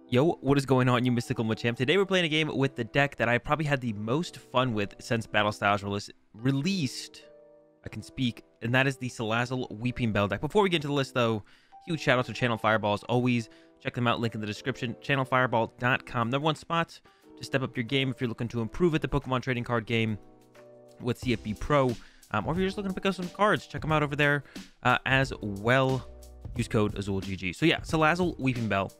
Yo, what is going on, you mystical Machamp? Today we're playing a game with the deck that I probably had the most fun with since Battle Styles released. I can speak, and that is the Salazzle Weeping Bell deck. Before we get into the list, though, huge shout out to Channel Fireball as always. Check them out, link in the description. ChannelFireball.com, #1 spot to step up your game if you're looking to improve at the Pokemon trading card game with CFB Pro, or if you're just looking to pick up some cards, check them out over there as well. Use code AzulGG. So yeah, Salazzle Weeping Bell.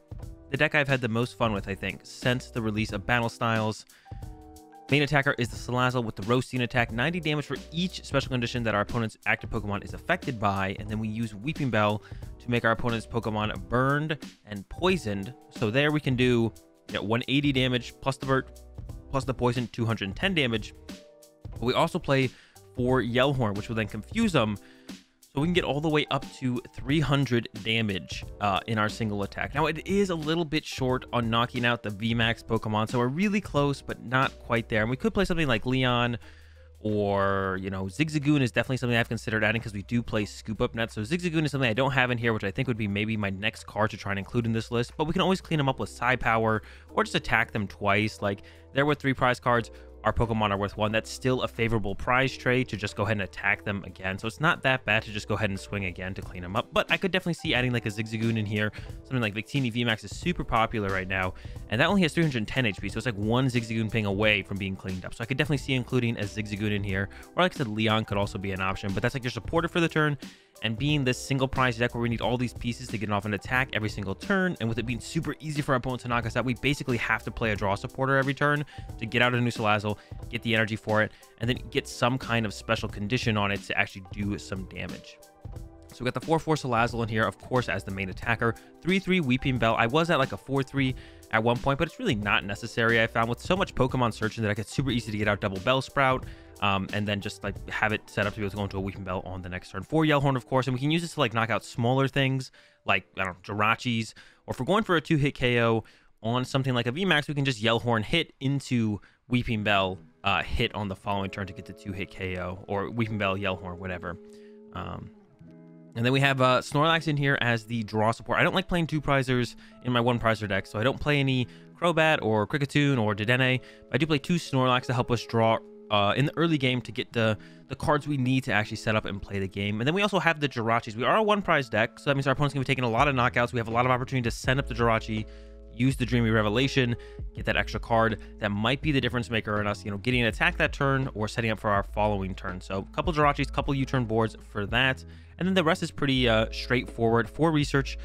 The deck I've had the most fun with, I think, since the release of Battle Styles. Main attacker is the Salazzle with the Roasting attack. 90 damage for each special condition that our opponent's active Pokemon is affected by. And then we use Weeping Bell to make our opponent's Pokemon burned and poisoned. So there we can do 180 damage plus the burn, plus the poison, 210 damage. But we also play for Yellhorn, which will then confuse them. So we can get all the way up to 300 damage in our single attack. Now, it is a little bit short on knocking out the VMAX Pokemon, so we're really close, but not quite there. And we could play something like Leon, or, Zigzagoon is definitely something I've considered adding because we do play Scoop Up Net. So Zigzagoon is something I don't have in here, which I think would be maybe my next card to try and include in this list. But we can always clean them up with Psi Power or just attack them twice. Like, they're worth 3 prize cards. Our Pokemon are worth 1. That's still a favorable prize trade to just go ahead and attack them again. So it's not that bad to just go ahead and swing again to clean them up. But I could definitely see adding like a Zigzagoon in here. Something like Victini VMAX is super popular right now. And that only has 310 HP. So it's like 1 Zigzagoon ping away from being cleaned up. So I could definitely see including a Zigzagoon in here. Or like I said, Leon could also be an option. But that's like your supporter for the turn. And being this single prize deck where we need all these pieces to get off an attack every single turn, and with it being super easy for our opponent to knock us out, we basically have to play a draw supporter every turn to get out a new Salazzle, get the energy for it, and then get some kind of special condition on it to actually do some damage. So we got the 4/4 Salazzle in here, of course, as the main attacker. 3/3 Weeping Bell. I was at like a 4/3 at one point, but it's really not necessary. I found with so much Pokemon searching that it's super easy to get out double Bellsprout, and then just like have it set up to be able to go into a Weeping Bell on the next turn. 4 Yellhorn, of course, and we can use this to like knock out smaller things like, I don't know, Jirachis, or if we're going for a 2-hit KO on something like a VMAX, we can just Yellhorn hit into Weeping Bell, hit on the following turn to get the 2-hit KO, or Weeping Bell, Yellhorn, whatever. And then we have Snorlax in here as the draw support. I don't like playing 2 prizers in my 1 prizer deck, so I don't play any Crobat or Kricketune or Dedenne. I do play 2 Snorlax to help us draw in the early game to get the cards we need to actually set up and play the game. And then we also have the Jirachis. We are a 1 prize deck, so that means our opponent's going to be taking a lot of knockouts. We have a lot of opportunity to send up the Jirachi, use the Dreamy Revelation, get that extra card. That might be the difference maker in us, getting an attack that turn or setting up for our following turn. So a couple Jirachis, couple U-turn boards for that. And then the rest is pretty straightforward. For research,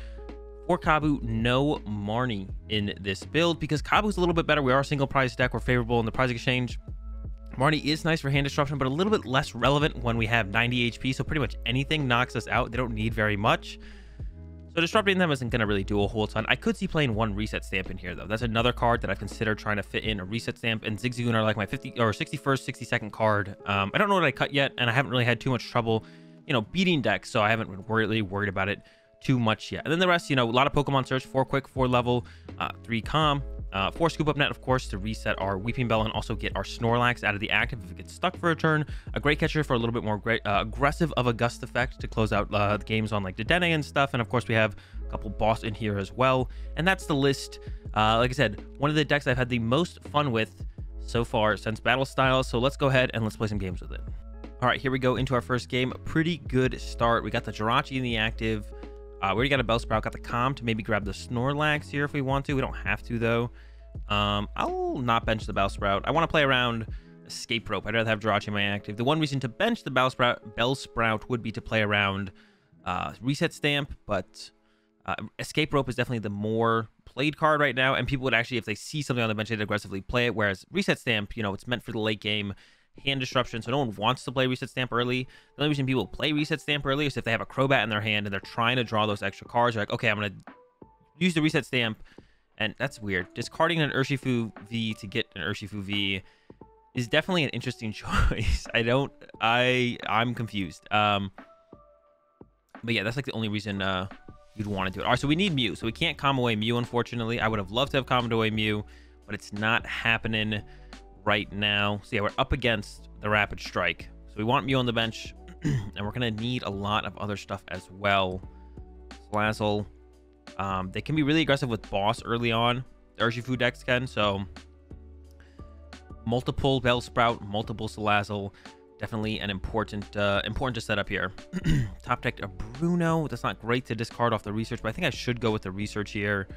for Kabu, no Marnie in this build because Kabu's a little bit better. We are a single prize deck. We're favorable in the prize exchange. Marnie is nice for hand disruption, but a little bit less relevant when we have 90 HP. So pretty much anything knocks us out. They don't need very much. So disrupting them isn't going to really do a whole ton. I could see playing 1 reset stamp in here, though. That's another card that I've considered trying to fit in a reset stamp. And Zigzagoon are like my 50 or 61st, 62nd card. I don't know what I cut yet, and I haven't really had too much trouble, beating decks. So I haven't been really worried about it too much yet. And then the rest, a lot of Pokemon search, 4 quick, 4 level, 3 calm, 4 Scoop Up Net, of course, to reset our Weeping Bell and also get our Snorlax out of the active if it gets stuck for a turn. A Great Catcher for a little bit more aggressive of a Gust effect to close out the games on like Dedenne and stuff. And of course, we have a couple boss in here as well. And that's the list. Like I said, one of the decks I've had the most fun with so far since Battle Styles. So let's go ahead and let's play some games with it. All right, here we go into our first game. Pretty good start. We got the Jirachi in the active. We already got a Bellsprout, got the Calm to maybe grab the Snorlax here if we want to. We don't have to, though. I'll not bench the Bellsprout. I want to play around Escape Rope. I'd rather have Jirachi in my active. The one reason to bench the Bellsprout would be to play around Reset Stamp, but Escape Rope is definitely the more played card right now, and people would actually, if they see something on the bench, they'd aggressively play it, whereas Reset Stamp, it's meant for the late game hand disruption, so no one wants to play Reset Stamp early. The only reason people play Reset Stamp early is if they have a Crobat in their hand and they're trying to draw those extra cards. They're like, okay, I'm going to use the Reset Stamp, and that's weird. Discarding an Urshifu V to get an Urshifu V is definitely an interesting choice. I'm confused. But yeah, that's like the only reason you'd want to do it. All right, so we need Mew, so we can't calm away Mew, unfortunately. I would have loved to have calmed away Mew, but it's not happening right now. So yeah, we're up against the Rapid Strike, so we want Mew on the bench. And we're gonna need a lot of other stuff as well. Salazzle, they can be really aggressive with Boss early on, Urshifu decks can. So multiple Bellsprout, multiple Salazzle, definitely an important to set up here. Top deck a Bruno. That's not great to discard off the research, but I think I should go with the research here.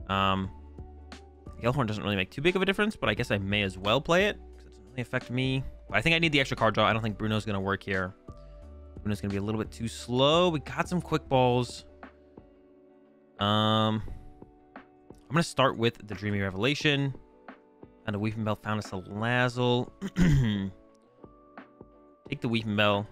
Yellowhorn doesn't really make too big of a difference, but I guess I may as well play it because it doesn't really affect me. But I think I need the extra card draw. I don't think Bruno's going to work here. Bruno's going to be a little bit too slow. We got some quick balls. I'm going to start with the Dreamy Revelation. And a Weeping Bell, found a Salazzle. Take the Weeping Bell.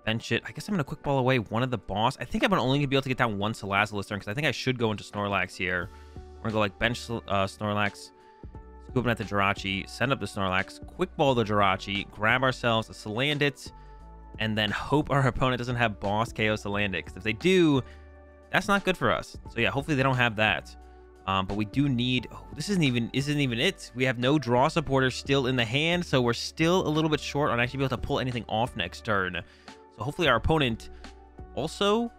Bench it. I guess I'm going to quick ball away one of the boss. I think I'm only going to be able to get down one Salazzle this turn because I think I should go into Snorlax here. We're going to go like bench Snorlax, scoop at the Jirachi, send up the Snorlax, quick ball the Jirachi, grab ourselves a Salandit, and then hope our opponent doesn't have boss KO Salandit, because if they do, that's not good for us. So yeah, hopefully they don't have that. But we do need... Oh, this isn't even it. We have no draw supporter still in the hand, so we're still a little bit short on actually being able to pull anything off next turn. So hopefully our opponent also...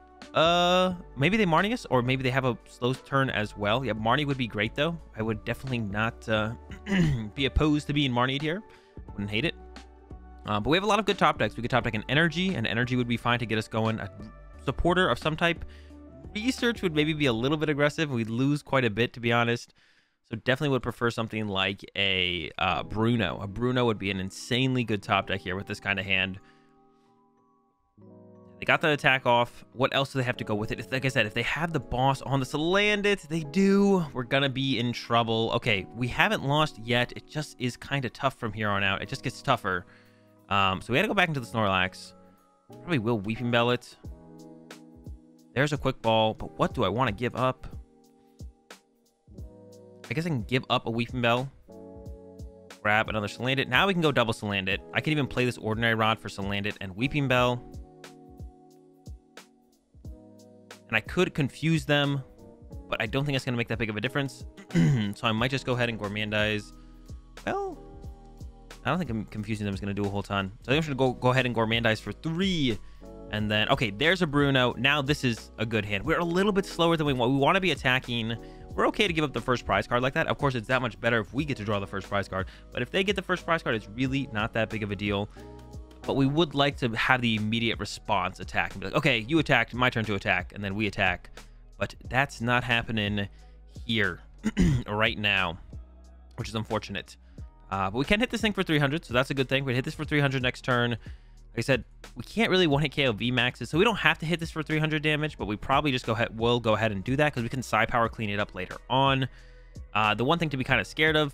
maybe they Marnie us, or maybe they have a slow turn as well. Yeah, Marnie would be great, though. I would definitely not be opposed to being Marnied here. Wouldn't hate it. But we have a lot of good top decks. We could top deck an Energy, and Energy would be fine to get us going. A supporter of some type. Research would maybe be a little bit aggressive. We'd lose quite a bit, to be honest. So definitely would prefer something like a Bruno. A Bruno would be an insanely good top deck here with this kind of hand. They got the attack off. What else do they have to go with it? Like I said, if they have the boss on the Salandit, they do. We're going to be in trouble. Okay, we haven't lost yet. It just is kind of tough from here on out. It just gets tougher. So we got to go back into the Snorlax. Probably will Weeping Bell it. There's a quick ball, but what do I want to give up? I guess I can give up a Weeping Bell. Grab another Salandit. Now we can go double Salandit. I can even play this Ordinary Rod for Salandit and Weeping Bell. And I could confuse them, but I don't think it's going to make that big of a difference. So I might just go ahead and Gourmandize. Well, I don't think confusing them is going to do a whole ton. So I think I'm going to go ahead and Gourmandize for 3. And then, okay, there's a Bruno. Now this is a good hand. We're a little bit slower than we want. We want to be attacking. We're okay to give up the first prize card like that. Of course, it's that much better if we get to draw the first prize card. But if they get the first prize card, it's really not that big of a deal. But we would like to have the immediate response attack. And be like, okay, you attacked, my turn to attack. And then we attack. But that's not happening here right now, which is unfortunate. But we can hit this thing for 300, so that's a good thing. We hit this for 300 next turn. Like I said, we can't really one-hit KO VMAXs, so we don't have to hit this for 300 damage, but we probably just will go ahead and do that because we can Psi Power clean it up later on. The one thing to be kind of scared of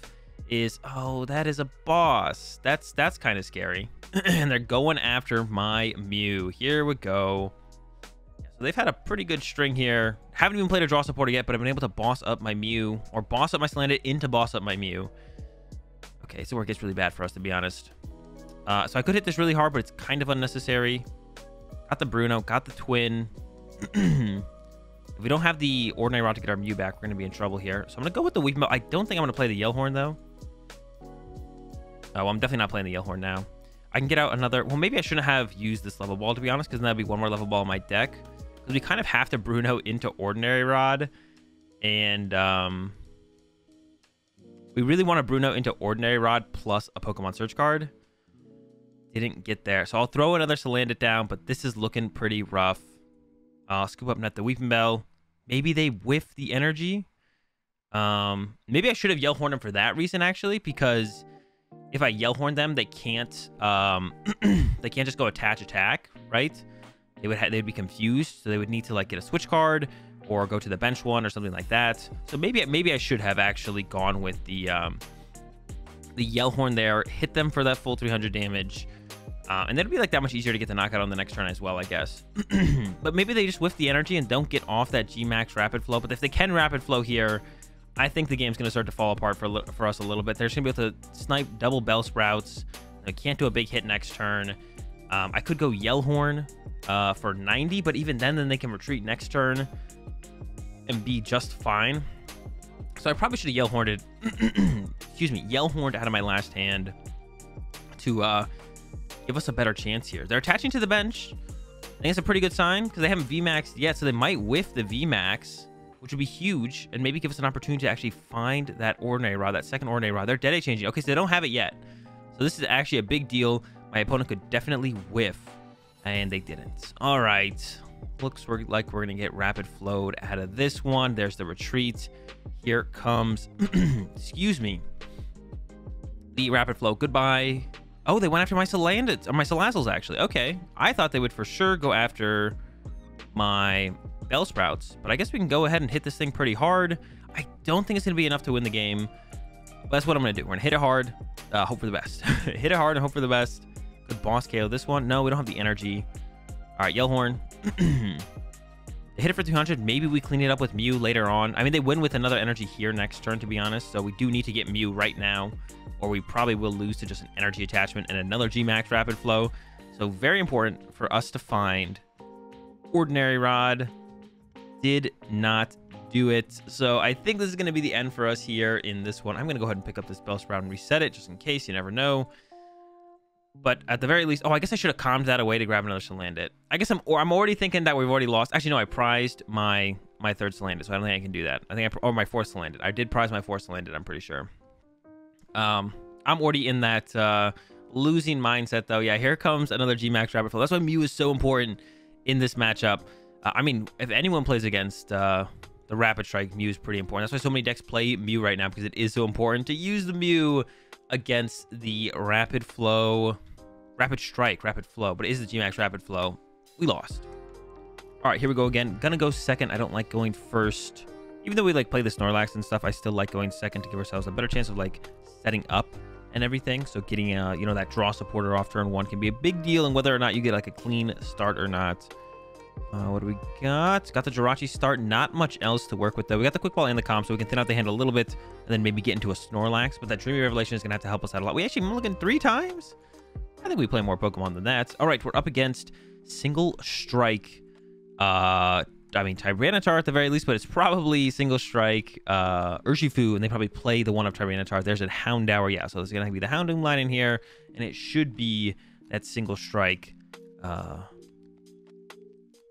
is, oh, that is a boss. That's kind of scary. And they're going after my Mew. Here we go. So they've had a pretty good string here. Haven't even played a draw supporter yet, but I've been able to boss up my Mew, or boss up my Salandit into boss up my Mew. Okay, so where it gets really bad for us, to be honest. So I could hit this really hard, but it's kind of unnecessary. Got the Bruno, got the Twin. If we don't have the Ordinary Rod to get our Mew back, we're going to be in trouble here. So I'm going to go with the Weeping Bell. I don't think I'm going to play the Yellhorn, though. Oh, I'm definitely not playing the Yellhorn now. I can get out another... Well, maybe I shouldn't have used this level ball, to be honest, because then that'd be one more level ball in my deck. Because we kind of have to Bruno into Ordinary Rod. And we really want to Bruno into Ordinary Rod plus a Pokemon Search card. Didn't get there. So I'll throw another Salandit down, but this is looking pretty rough. I'll scoop up net the Weeping Bell. Maybe they whiff the energy. Maybe I should have Yellhorned them for that reason, actually, because if I Yellhorn them, they can't they can't just go attack, right? They'd be confused, so they would need to like get a switch card or go to the bench one or something like that. So maybe I should have actually gone with the Yellhorn there, hit them for that full 300 damage. And that'd be like that much easier to get the knockout on the next turn as well, I guess. But maybe they just whiff the energy and don't get off that G-Max Rapid Flow. But if they can Rapid Flow here, I think the game's going to start to fall apart for us a little bit. They're just going to be able to snipe double Bellsprouts. They can't do a big hit next turn. I could go Yellhorn for 90, but even then they can retreat next turn and be just fine. So I probably should have Yellhorned excuse me, Yellhorned out of my last hand to give us a better chance here. They're attaching to the bench. I think it's a pretty good sign because they haven't VMAXed yet, so they might whiff the VMAX, which would be huge and maybe give us an opportunity to actually find that Ordinary Rod, that second Ordinary Rod. They're dead changing. Okay, so they don't have it yet. So this is actually a big deal. My opponent could definitely whiff, and they didn't. All right. Looks like we're going to get Rapid Flowed out of this one. There's the retreat. Here comes, excuse me, the Rapid Flow. Goodbye. Oh, they went after my Salandits, or my Salazzles, actually. Okay. I thought they would for sure go after my Bellsprouts, but I guess we can go ahead and hit this thing pretty hard. I don't think it's going to be enough to win the game, but that's what I'm going to do. We're going to hit it hard, hope for the best. Hit it hard and hope for the best. Could boss KO this one. No, we don't have the energy. All right, Yellhorn. Hit it for 200. Maybe we clean it up with Mew later on. I mean, they win with another energy here next turn, to be honest, so we do need to get Mew right now, or we probably will lose to just an energy attachment and another G-Max Rapid Flow. So very important for us to find Ordinary Rod. Did not do it. So I think this is going to be the end for us here in this one. I'm going to go ahead and pick up this Bellsprout and reset it just in case. You never know. But at the very least, oh, I guess I should have calmed that away to grab another Salandit. I guess I'm already thinking that we've already lost. Actually, no, I prized my third Salandit, so I don't think I can do that. I think or my fourth Salandit. I did prize my fourth Salandit, I'm pretty sure. I'm already in that losing mindset, though. Yeah, here comes another G-Max Rapid Flow. That's why Mew is so important in this matchup. I mean, if anyone plays against the Rapid Strike, Mew is pretty important. That's why so many decks play Mew right now, because it is so important to use the Mew against the Rapid Strike, Rapid Flow, but it is the G-Max Rapid Flow. We lost. All right, here we go again. Gonna go second. I don't like going first. Even though we like play the Snorlax and stuff, I still like going second to give ourselves a better chance of like setting up and everything. So getting you know, that draw supporter off turn one can be a big deal, and whether or not you get like a clean start or not. What do we got? Got the Jirachi start. Not much else to work with, though. We got the Quick Ball and the Calm, so we can thin out the hand a little bit and then maybe get into a Snorlax. But that Dreamy Revelation is going to have to help us out a lot. We actually mulligan 3 times? I think we play more Pokemon than that. All right, we're up against Single Strike. I mean, Tyranitar at the very least, but it's probably Single Strike Urshifu, and they probably play the one of Tyranitar. There's a Houndour. Yeah, so there's going to be the Houndoom line in here, and it should be that Single Strike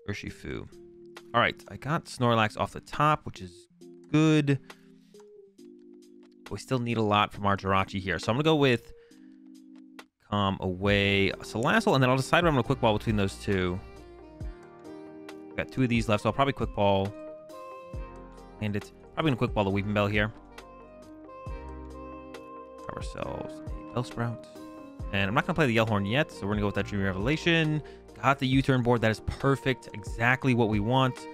Urshifu. All right, I got Snorlax off the top, which is good. But we still need a lot from our Jirachi here. So I'm going to go with Calm Away Salazzle, and then I'll decide where I'm going to Quick Ball between those two. Got 2 of these left, so I'll probably Quick Ball. And it's probably going to Quick Ball the Weeping Bell here. Grab ourselves a Bellsprout. And I'm not going to play the Yellhorn yet, so we're going to go with that Dreamy Revelation. Got the U-turn board. That is perfect. Exactly what we want.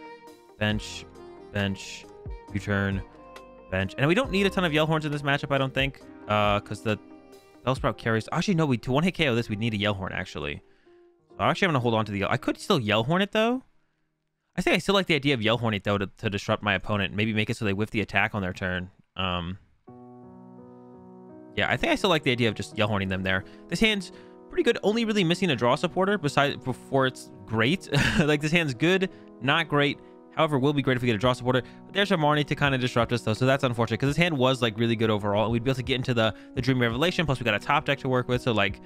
Bench, bench, U-turn, bench. And we don't need a ton of Yellhorns in this matchup, I don't think, because the Bellsprout carries. Actually, no, to one-hit KO this, we'd need a Yellhorn, actually. So I'm actually going to hold on to the... I could still Yellhorn it, though. I think I still like the idea of Yellhorn it, though, to disrupt my opponent. Maybe make it so they whiff the attack on their turn. Yeah, I think I still like the idea of just Yellhorning them there. This hand's pretty good. Only really missing a draw supporter before it's great. Like, this hand's good, not great. However, will be great if we get a draw supporter. But there's our Marnie to kind of disrupt us, though, so that's unfortunate, because this hand was, like, really good overall, and we'd be able to get into the Dreamy Revelation, plus we got a top deck to work with, so, like,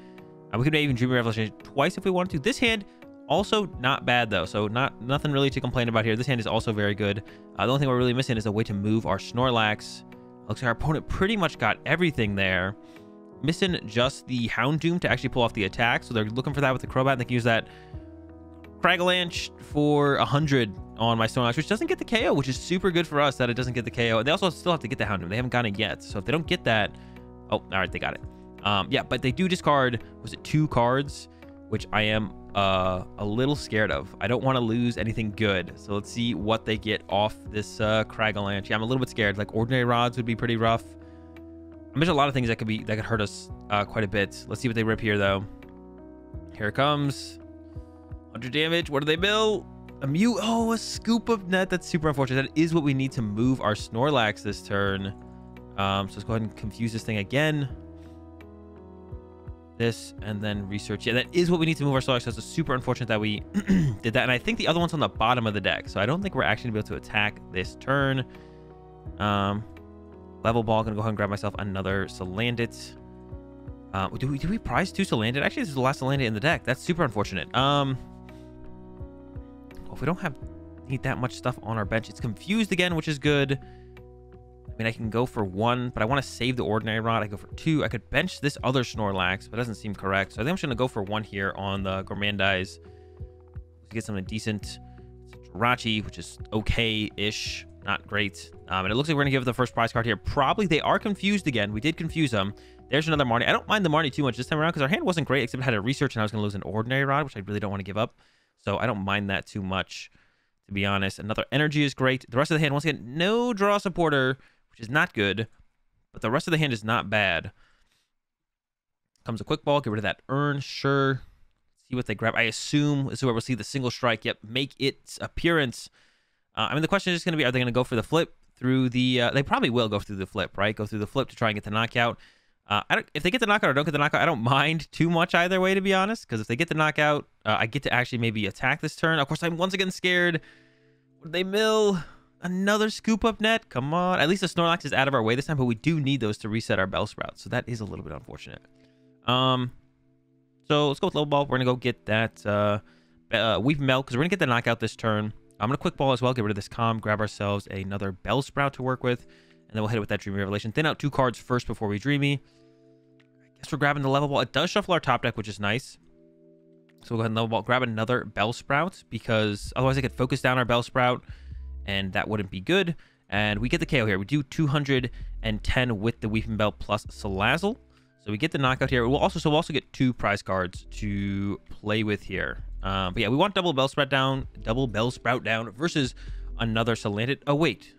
we could even Dreamy Revelation twice if we wanted to. This hand, also not bad, though, so nothing really to complain about here. This hand is also very good. The only thing we're really missing is a way to move our Snorlax. Looks like our opponent pretty much got everything there. Missing just the Houndoom to actually pull off the attack, so they're looking for that with the Crobat, and they can use that Cragalanche for 100 on my Snorlax, which doesn't get the KO, which is super good for us that it doesn't get the KO. And they also still have to get the Houndoom. They haven't gotten it yet, so if they don't get that... Oh, all right, they got it. Yeah, but they do discard, was it 2 cards, which I am a little scared of. I don't want to lose anything good, so let's see what they get off this Cragalanche. Yeah, I'm a little bit scared. Like, Ordinary Rods would be pretty rough. There's a lot of things that could hurt us quite a bit. Let's see what they rip here, though. Here it comes. 100 damage. What do they mill? A Mew. Oh, a Scoop of Net. That's super unfortunate. That is what we need to move our Snorlax this turn. So let's go ahead and confuse this thing again. This, and then research. Yeah, that is what we need to move our Snorlax. So it's super unfortunate that we did that. And I think the other one's on the bottom of the deck, so I don't think we're actually going to be able to attack this turn. Level Ball. Gonna go ahead and grab myself another Salandit. Do we prize 2 Salandit? Actually, this is the last Salandit in the deck. That's super unfortunate. If we don't need that much stuff on our bench, it's confused again, which is good. I mean, I can go for 1, but I want to save the ordinary rod. I go for 2. I could bench this other Snorlax, but it doesn't seem correct. So I think I'm just going to go for 1 here on the Gourmandize to get something decent. It's Jirachi, which is okay-ish, not great. And it looks like we're going to give the first prize card here. Probably they are confused again. We did confuse them. There's another Marnie. I don't mind the Marnie too much this time around because our hand wasn't great, except it had a research and I was going to lose an ordinary rod, which I really don't want to give up. So I don't mind that too much, to be honest. Another energy is great. The rest of the hand, once again, no draw supporter, which is not good, but the rest of the hand is not bad. Comes a quick ball, get rid of that urn, sure. See what they grab. I assume this is where we'll see the single strike. Yep, make its appearance. I mean, the question is going to be, are they going to go for the flip through the... they probably will go through the flip, right? Go through the flip to try and get the knockout. If they get the knockout or don't get the knockout, I don't mind too much either way, to be honest, because if they get the knockout, I get to actually maybe attack this turn. Of course, I'm once again scared. Would they mill? Another scoop up net? Come on. At least the Snorlax is out of our way this time, but we do need those to reset our Bellsprout. So that is a little bit unfortunate. So let's go with Level Ball. We're going to go get that Weeping Bell because we're going to get the knockout this turn. I'm going to Quick Ball as well. Get rid of this Calm. Grab ourselves another Bellsprout to work with. And then we'll hit it with that Dreamy Revelation. Thin out 2 cards first before we Dreamy. I guess we're grabbing the Level Ball. It does shuffle our top deck, which is nice. So we'll go ahead and Level Ball. Grab another Bellsprout because otherwise I could focus down our Bellsprout. And that wouldn't be good. And we get the KO here. We do 210 with the Weeping Bell plus Salazzle. So we get the knockout here. We'll also get 2 prize cards to play with here. But yeah, we want double Bellsprout down versus another Salandit. Oh, wait.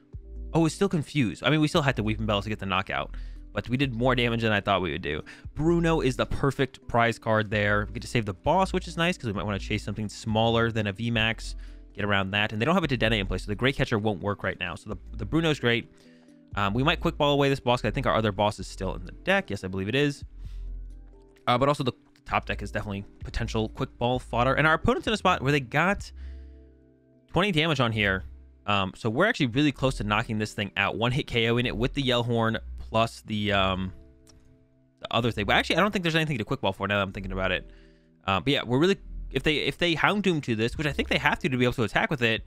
Oh, it's still confused. I mean, we still had the Weeping Bell to get the knockout. But we did more damage than I thought we would do. Bruno is the perfect prize card there. We get to save the boss, which is nice because we might want to chase something smaller than a VMAX. Get around that, and they don't have a Dedenne in place, so the Great Catcher won't work right now. So the Bruno's great. We might Quick Ball away this boss, because I think our other boss is still in the deck. Yes, I believe it is. But also the top deck is definitely potential Quick Ball fodder. And our opponent's in a spot where they got 20 damage on here. So we're actually really close to knocking this thing out. 1-hit KO in it with the Yellhorn plus the other thing. But actually, I don't think there's anything to Quick Ball for now that I'm thinking about it. But yeah, we're really... If they Houndoom to this, which I think they have to be able to attack with it,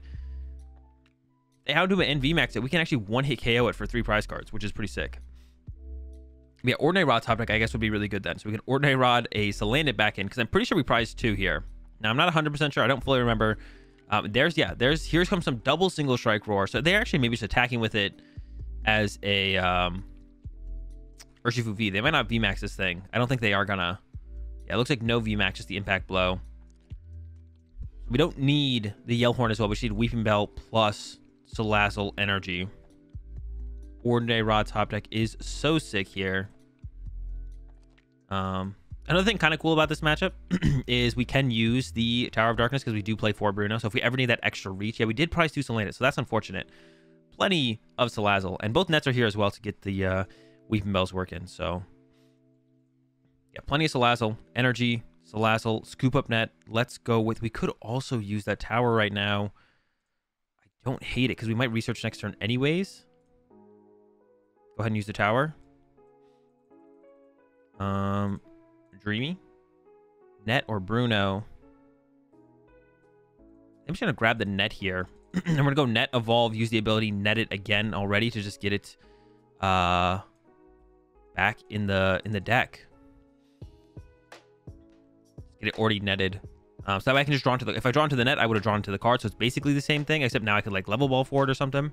they Houndoom it and VMAX it, we can actually 1-hit KO it for 3 prize cards, which is pretty sick. Yeah, Ordinary Rod top deck, I guess, would be really good then. So we can Ordinary Rod a Salandit back in, because I'm pretty sure we prized 2 here. Now, I'm not 100% sure. I don't fully remember. Here comes some double single strike roar. So they're actually maybe just attacking with it as a Urshifu V. They might not VMAX this thing. I don't think they are gonna. Yeah, it looks like no VMAX, just the impact blow. We don't need the Yellhorn as well. We just need Weeping Bell plus Salazzle energy. Ordinary Rod top deck is so sick here. Another thing kind of cool about this matchup is we can use the Tower of Darkness because we do play 4 Bruno. So if we ever need that extra reach, yeah, we did prize 2 Salandit, so that's unfortunate. Plenty of Salazzle, and both nets are here as well to get the Weeping Bells working. So yeah, plenty of Salazzle energy. Salazzle, scoop up net. Let's go with... We could also use that tower right now. I don't hate it because we might research next turn anyways. Go ahead and use the tower. Dreamy. Net or Bruno. I'm just going to grab the net here. I'm going to go net, evolve, use the ability, net it again already to just get it back in the deck. Get it already netted. So that way I can just draw into the... If I draw into the net, I would have drawn into the card. So it's basically the same thing, except now I could like level ball for it or something.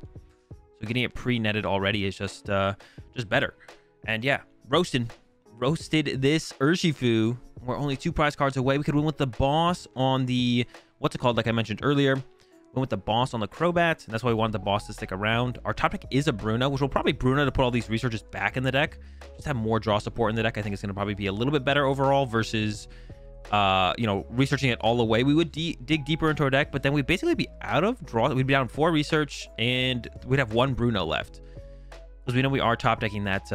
So getting it pre-netted already is just better. And yeah, roasted this Urshifu. We're only 2 prize cards away. We could win with the boss on the... What's it called? Like I mentioned earlier. Win with the boss on the Crobat. And that's why we wanted the boss to stick around. Our top deck is a Bruno, which will probably Bruno to put all these researches back in the deck. Just have more draw support in the deck. I think it's going to probably be a little bit better overall versus... researching it all the way. We would dig deeper into our deck, but then we'd basically be out of draw. We'd be down 4 research, and we'd have 1 Bruno left. Because we know we are top decking that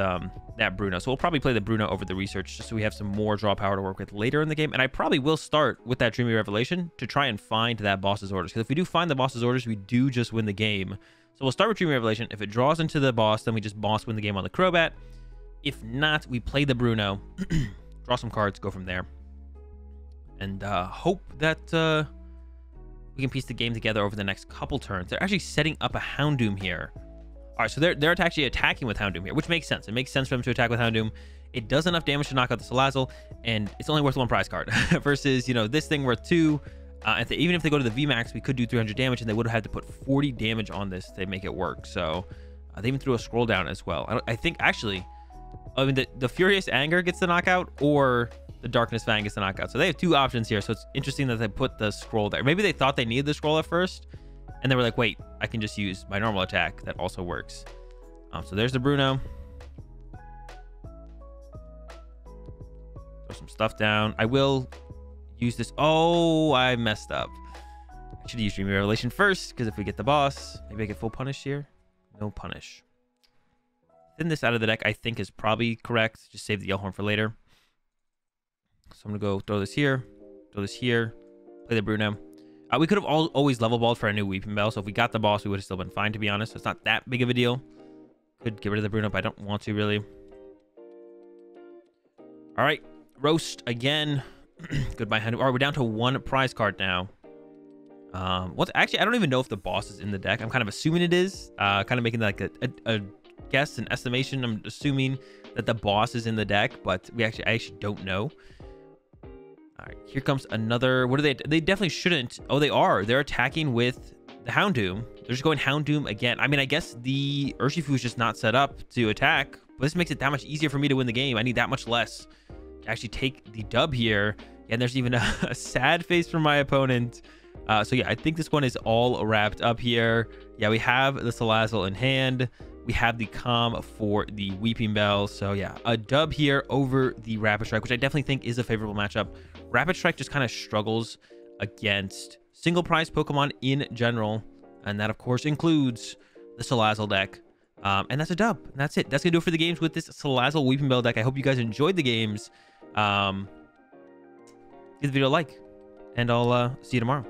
Bruno. So we'll probably play the Bruno over the research, just so we have some more draw power to work with later in the game. And I probably will start with that Dreamy Revelation to try and find that boss's orders. Because if we do find the boss's orders, we do just win the game. So we'll start with Dreamy Revelation. If it draws into the boss, then we just boss win the game on the Crobat. If not, we play the Bruno, draw some cards, go from there. And hope that we can piece the game together over the next couple turns. They're actually setting up a Houndoom here. All right, so they're actually attacking with Houndoom here, which makes sense. It makes sense for them to attack with Houndoom. It does enough damage to knock out the Salazzle, and it's only worth 1 prize card versus, you know, this thing worth 2. Even if they go to the VMAX, we could do 300 damage, and they would have had to put 40 damage on this to make it work. So they even threw a scroll down as well. I think, actually, I mean, the Furious Anger gets the knockout, or the Darkness Fang gets the knockout. So they have 2 options here. So it's interesting that they put the scroll there. Maybe they thought they needed the scroll at first, and they were like, wait, I can just use my normal attack. That also works. So there's the Bruno. Throw some stuff down. I will use this. Oh, I messed up. I should use Dreamy Revelation first, because if we get the boss, maybe I get full punish here. No punish. Thin this out of the deck, I think, is probably correct. Just save the Yellhorn for later. So I'm going to go throw this here, play the Bruno. We could have always level balled for a new Weeping Bell, so if we got the boss, we would have still been fine, to be honest. So it's not that big of a deal. Could get rid of the Bruno, but I don't want to, really. All right, roast again. Goodbye, Hand. All right, we're down to 1 prize card now. Actually, I don't even know if the boss is in the deck. I'm kind of assuming it is. Kind of making like a guess, an estimation. I'm assuming that the boss is in the deck, but I actually don't know. All right, here comes another. What are they? They definitely shouldn't. Oh, they are. They're attacking with the Houndoom. They're just going Houndoom again. I mean, I guess the Urshifu is just not set up to attack, but this makes it that much easier for me to win the game. I need that much less to actually take the dub here. And there's even a sad face from my opponent. So yeah, I think this one is all wrapped up here. Yeah, we have the Salazzle in hand. We have the Calm for the Weeping Bell. So yeah, a dub here over the Rapid Strike, which I definitely think is a favorable matchup. Rapid Strike just kind of struggles against single prize Pokemon in general. And that, of course, includes the Salazzle deck. And that's a dub. And that's it. That's going to do it for the games with this Salazzle Weeping Bell deck. I hope you guys enjoyed the games. Give the video a like, and I'll see you tomorrow.